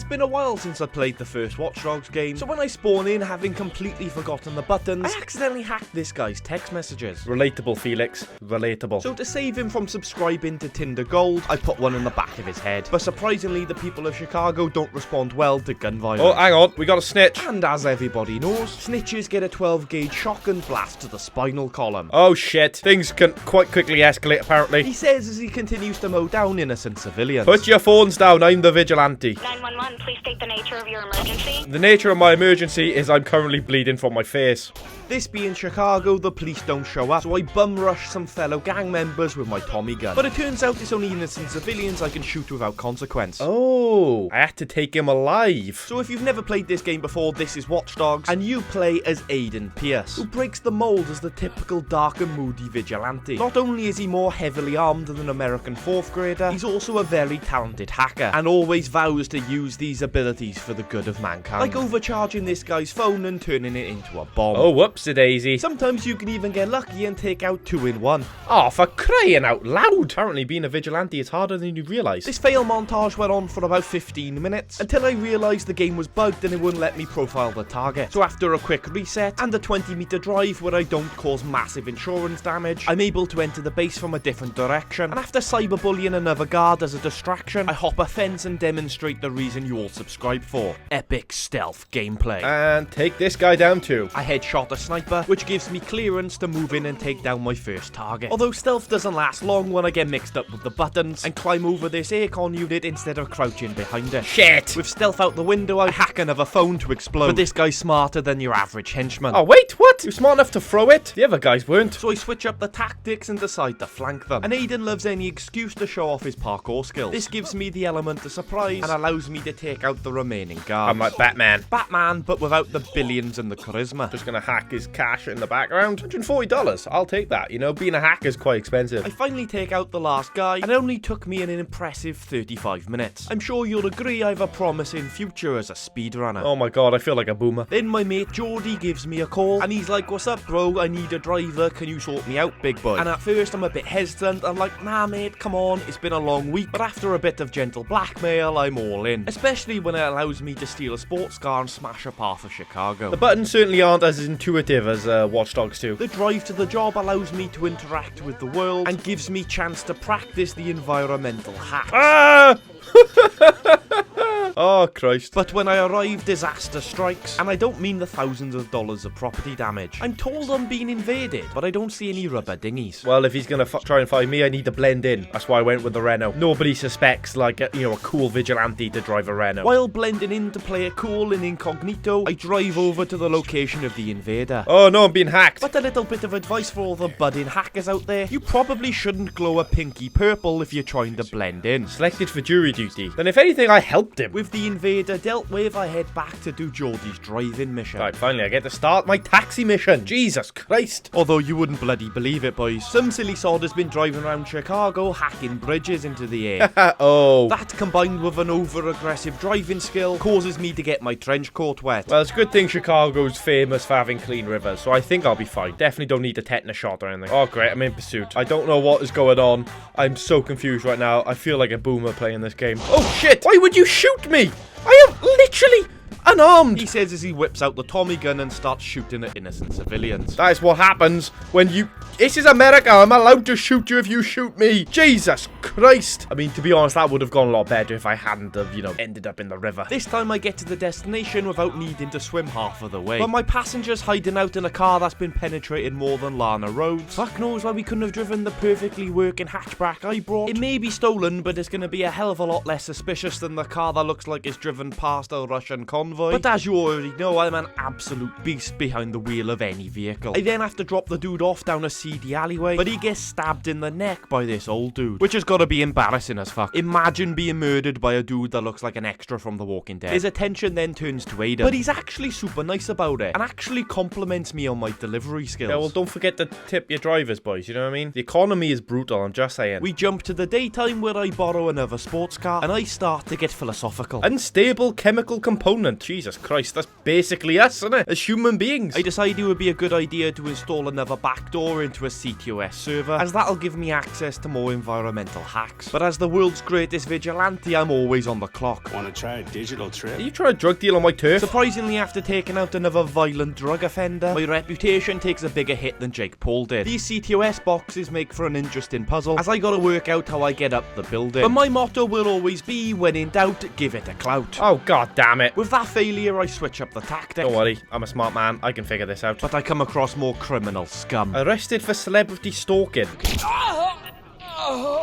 It's been a while since I played the first Watch Dogs game, so when I spawn in having completely forgotten the buttons, I accidentally hacked this guy's text messages. Relatable, Felix. Relatable. So to save him from subscribing to Tinder Gold, I put one in the back of his head. But surprisingly, the people of Chicago don't respond well to gun violence. Oh, hang on. We got a snitch. And as everybody knows, snitches get a 12-gauge shotgun blast to the spinal column. Oh, shit. Things can quite quickly escalate, apparently. He says as he continues to mow down innocent civilians. Put your phones down. I'm the vigilante. 911, please state the nature of your emergency. The nature of my emergency is I'm currently bleeding from my face. This being Chicago, the police don't show up, so I bum rush some fellow gang members with my Tommy gun. But it turns out it's only innocent civilians I can shoot without consequence. Oh, I had to take him alive. So if you've never played this game before, this is Watch Dogs, and you play as Aiden Pierce, who breaks the mold as the typical dark and moody vigilante. Not only is he more heavily armed than an American 4th grader, he's also a very talented hacker, and always vows to use these abilities for the good of mankind. Like overcharging this guy's phone and turning it into a bomb. Oh, whoopsie-daisy. Sometimes you can even get lucky and take out 2 in 1. Oh, for crying out loud. Apparently being a vigilante is harder than you realise. This fail montage went on for about 15 minutes, until I realised the game was bugged and it wouldn't let me profile the target. So after a quick reset, and a 20-metre drive where I don't cause massive insurance damage, I'm able to enter the base from a different direction, and after cyberbullying another guard as a distraction, I hop a fence and demonstrate the reason you all subscribe for: epic stealth gameplay. And take this guy down too. I headshot a sniper, which gives me clearance to move in and take down my first target. Although stealth doesn't last long when I get mixed up with the buttons and climb over this aircon unit instead of crouching behind it. Shit! With stealth out the window, I hack another phone to explode. But this guy's smarter than your average henchman. Oh, wait, what? You're smart enough to throw it? The other guys weren't. So I switch up the tactics and decide to flank them. And Aiden loves any excuse to show off his parkour skills. This gives me the element of surprise and allows me to take out the remaining guards. I'm like Batman. Batman, but without the billions and the charisma. Just gonna hack his cash in the background. $140. I'll take that. You know, being a hacker is quite expensive. I finally take out the last guy, and it only took me an impressive 35 minutes. I'm sure you'll agree I have a promising future as a speedrunner. Oh my god, I feel like a boomer. Then my mate Jordy gives me a call, and he's like, "What's up, bro? I need a driver. Can you sort me out, big boy?" And at first I'm a bit hesitant. I'm like, "Nah, mate, come on. It's been a long week." But after a bit of gentle blackmail, I'm all in. Especially when it allows me to steal a sports car and smash up half of Chicago. The buttons certainly aren't as intuitive as Watch Dogs 2. The drive to the job allows me to interact with the world and gives me chance to practice the environmental hacks. Ah! Oh, Christ. But when I arrive, disaster strikes, and I don't mean the thousands of dollars of property damage. I'm told I'm being invaded, but I don't see any rubber dinghies. Well, if he's gonna try and find me, I need to blend in. That's why I went with the Renault. Nobody suspects, like, a cool vigilante to drive a Renault. While blending in to play it cool and incognito, I drive over to the location of the invader. Oh, no, I'm being hacked. But a little bit of advice for all the budding hackers out there: you probably shouldn't glow a pinky purple if you're trying to blend in. Selected for jury duty. Then if anything, I helped him. With the invader dealt with, I head back to do Geordie's driving mission. Right, finally I get to start my taxi mission. Jesus Christ. Although you wouldn't bloody believe it, boys. Some silly sod has been driving around Chicago hacking bridges into the air. Oh. That, combined with an over-aggressive driving skill, causes me to get my trench coat wet. Well, it's a good thing Chicago's famous for having clean rivers, so I think I'll be fine. Definitely don't need a tetanus shot or anything. Oh, great, I'm in pursuit. I don't know what is going on. I'm so confused right now. I feel like a boomer playing this game. Oh, shit! Why would you shoot me? I am literally unarmed. He says as he whips out the Tommy gun and starts shooting at innocent civilians. That is what happens when you... This is America. I'm allowed to shoot you if you shoot me. Jesus Christ. I mean, to be honest, that would have gone a lot better if I hadn't have, ended up in the river. This time I get to the destination without needing to swim half of the way. But my passenger's hiding out in a car that's been penetrating more than Lana roads. Fuck knows why we couldn't have driven the perfectly working hatchback I brought. It may be stolen, but it's going to be a hell of a lot less suspicious than the car that looks like it's driven past a Russian convoy. But as you already know, I'm an absolute beast behind the wheel of any vehicle. I then have to drop the dude off down a seedy alleyway, but he gets stabbed in the neck by this old dude, which has got to be embarrassing as fuck. Imagine being murdered by a dude that looks like an extra from The Walking Dead. His attention then turns to Aiden, but he's actually super nice about it and actually compliments me on my delivery skills. Yeah, well, don't forget to tip your drivers, boys, you know what I mean? The economy is brutal, I'm just saying. We jump to the daytime where I borrow another sports car and I start to get philosophical. Unstable chemical component. Jesus Christ, that's basically us, isn't it? As human beings. I decided it would be a good idea to install another backdoor into into a CTOS server, as that'll give me access to more environmental hacks. But as the world's greatest vigilante, I'm always on the clock. Want to try a digital trip? Are you trying to drug deal on my turf? Surprisingly, after taking out another violent drug offender, my reputation takes a bigger hit than Jake Paul did. These CTOS boxes make for an interesting puzzle, as I gotta work out how I get up the building. But my motto will always be, when in doubt, give it a clout. Oh, god damn it. With that failure, I switch up the tactic. Don't worry, I'm a smart man. I can figure this out. But I come across more criminal scum. Arrested for celebrity stalking.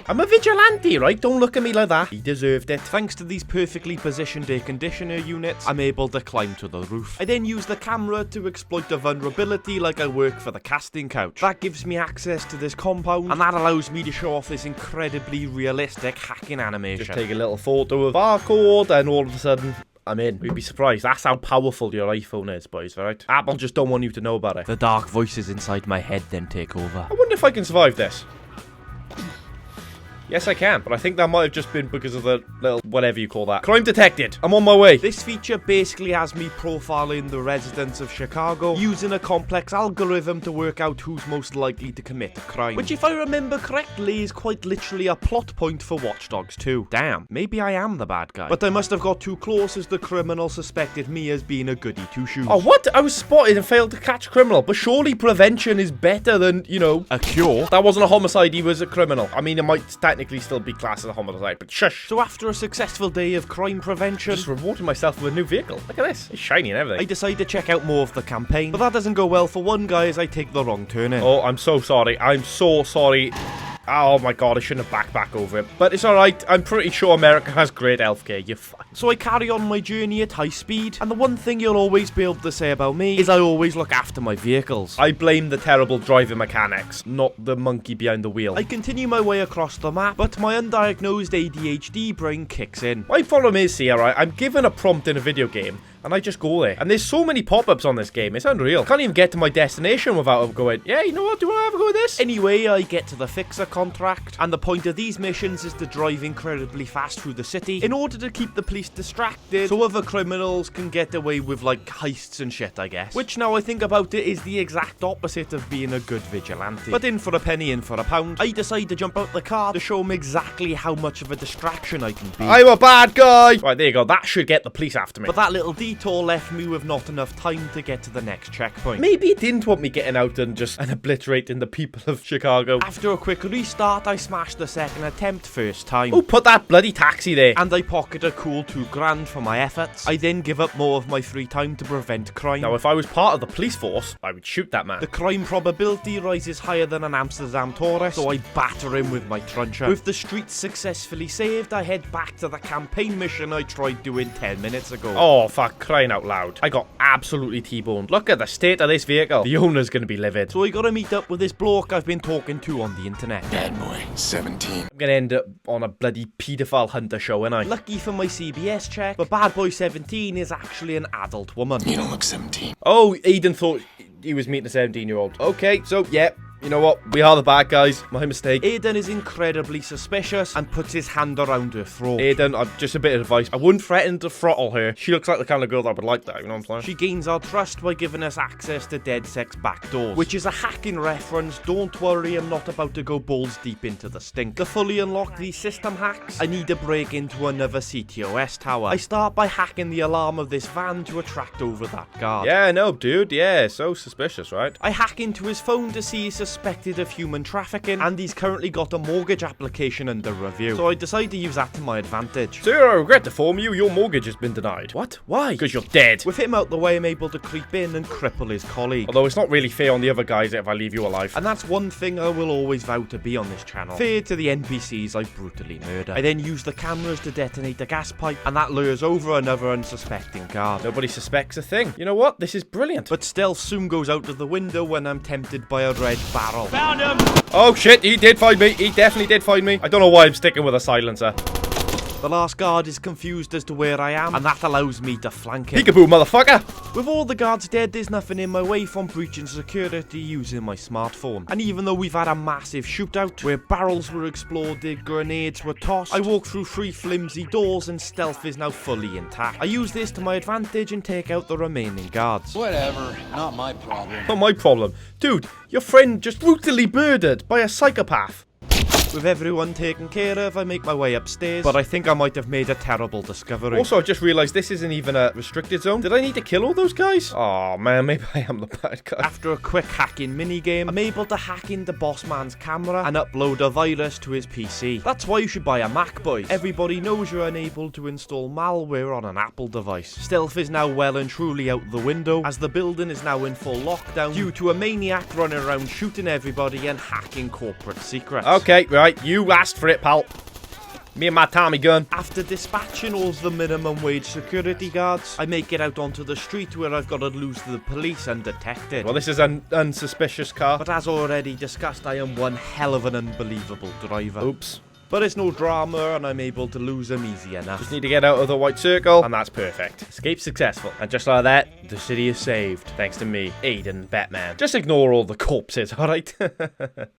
I'm a vigilante, right? Don't look at me like that. He deserved it. Thanks to these perfectly positioned air conditioner units, I'm able to climb to the roof. I then use the camera to exploit a vulnerability like I work for the casting couch. That gives me access to this compound, and that allows me to show off this incredibly realistic hacking animation. Just take a little photo of barcode, and all of a sudden, I'm in. You'd be surprised. That's how powerful your iPhone is, boys, alright? Apple just don't want you to know about it. The dark voices inside my head then take over. I wonder if I can survive this. Yes, I can, but I think that might have just been because of the little whatever you call that. Crime detected. I'm on my way. This feature basically has me profiling the residents of Chicago, using a complex algorithm to work out who's most likely to commit a crime. Which, if I remember correctly, is quite literally a plot point for Watch Dogs 2. Damn, maybe I am the bad guy. But I must have got too close, as the criminal suspected me as being a goody two-shoes. Oh, what? I was spotted and failed to catch a criminal, but surely prevention is better than, you know, a cure? That wasn't a homicide, he was a criminal. I mean, it might technically still be classed as a homicide, but shush. So after a successful day of crime prevention, just rewarded myself with a new vehicle. Look at this. It's shiny and everything. I decide to check out more of the campaign, but that doesn't go well for one guy as I take the wrong turn in. Oh, I'm so sorry. I'm so sorry. Oh my god, I shouldn't have backed back over it. But it's alright, I'm pretty sure America has great healthcare, you're fine. So I carry on my journey at high speed, and the one thing you'll always be able to say about me is I always look after my vehicles. I blame the terrible driving mechanics, not the monkey behind the wheel. I continue my way across the map, but my undiagnosed ADHD brain kicks in. My problem is, see, alright, I'm given a prompt in a video game, and I just go there. And there's so many pop-ups on this game, it's unreal. I can't even get to my destination without going, yeah, you know what, do you want to have a go with this? Anyway, I get to the fixer contract, and the point of these missions is to drive incredibly fast through the city in order to keep the police distracted so other criminals can get away with, like, heists and shit, I guess. Which, now I think about it, is the exact opposite of being a good vigilante. But in for a penny, in for a pound, I decide to jump out the car to show them exactly how much of a distraction I can be. I'm a bad guy! Right, there you go, that should get the police after me. But that little detour left me with not enough time to get to the next checkpoint. Maybe it didn't want me getting out and just obliterating the people of Chicago. After a quick restart, I smashed the second attempt first time. Oh, put that bloody taxi there. And I pocket a cool $2,000 for my efforts. I then give up more of my free time to prevent crime. Now, if I was part of the police force, I would shoot that man. The crime probability rises higher than an Amsterdam tourist, so I batter him with my truncheon. With the streets successfully saved, I head back to the campaign mission I tried doing 10 minutes ago. Oh, for crying out loud. I got absolutely T-boned. Look at the state of this vehicle. The owner's gonna be livid. So I gotta meet up with this bloke I've been talking to on the internet. Bad boy, 17. I'm gonna end up on a bloody paedophile hunter show, ain't I? Lucky for my CBS check, but Bad Boy 17 is actually an adult woman. You don't look 17. Oh, Aiden thought he was meeting a 17-year-old. Okay, so, yeah. You know what? We are the bad guys. My mistake. Aiden is incredibly suspicious and puts his hand around her throat. Aiden, just a bit of advice. I wouldn't threaten to throttle her. She looks like the kind of girl that would like that, you know what I'm saying? She gains our trust by giving us access to dead sex backdoors, which is a hacking reference. Don't worry, I'm not about to go balls deep into the stink. To fully unlock these system hacks, I need to break into another CTOS tower. I start by hacking the alarm of this van to attract over that guard. Yeah, I know, dude. Yeah, so suspicious, right? I hack into his phone to see he's suspected of human trafficking, and he's currently got a mortgage application under review. So I decide to use that to my advantage. Sir, I regret to inform you, your mortgage has been denied. What? Why? Because you're dead. With him out the way, I'm able to creep in and cripple his colleague. Although it's not really fair on the other guys if I leave you alive. And that's one thing I will always vow to be on this channel. Fair to the NPCs I brutally murder. I then use the cameras to detonate a gas pipe, and that lures over another unsuspecting guard. Nobody suspects a thing. You know what? This is brilliant. But stealth soon goes out of the window when I'm tempted by a red barrel. Found him! Oh shit, he did find me. He definitely did find me. I don't know why I'm sticking with a silencer. The last guard is confused as to where I am, and that allows me to flank him. Peekaboo, motherfucker! With all the guards dead, there's nothing in my way from breaching security using my smartphone. And even though we've had a massive shootout, where barrels were exploded, grenades were tossed, I walk through 3 flimsy doors and stealth is now fully intact. I use this to my advantage and take out the remaining guards. Whatever, not my problem. Not my problem. Dude, your friend just brutally murdered by a psychopath. With everyone taken care of, I make my way upstairs, but I think I might have made a terrible discovery. Also, I just realised this isn't even a restricted zone. Did I need to kill all those guys? Oh man, maybe I am the bad guy. After a quick hacking minigame, I'm able to hack into Boss Man's camera and upload a virus to his PC. That's why you should buy a Mac, boys. Everybody knows you're unable to install malware on an Apple device. Stealth is now well and truly out the window, as the building is now in full lockdown due to a maniac running around shooting everybody and hacking corporate secrets. Okay, right, you asked for it, pal. Me and my Tommy gun. After dispatching all the minimum wage security guards, I make it out onto the street where I've got to lose to the police undetected. Well, this is an unsuspicious car. But as already discussed, I am one hell of an unbelievable driver. Oops. But it's no drama and I'm able to lose them easy enough. Just need to get out of the white circle, and that's perfect. Escape successful. And just like that, the city is saved. Thanks to me, Aiden Batman. Just ignore all the corpses, alright?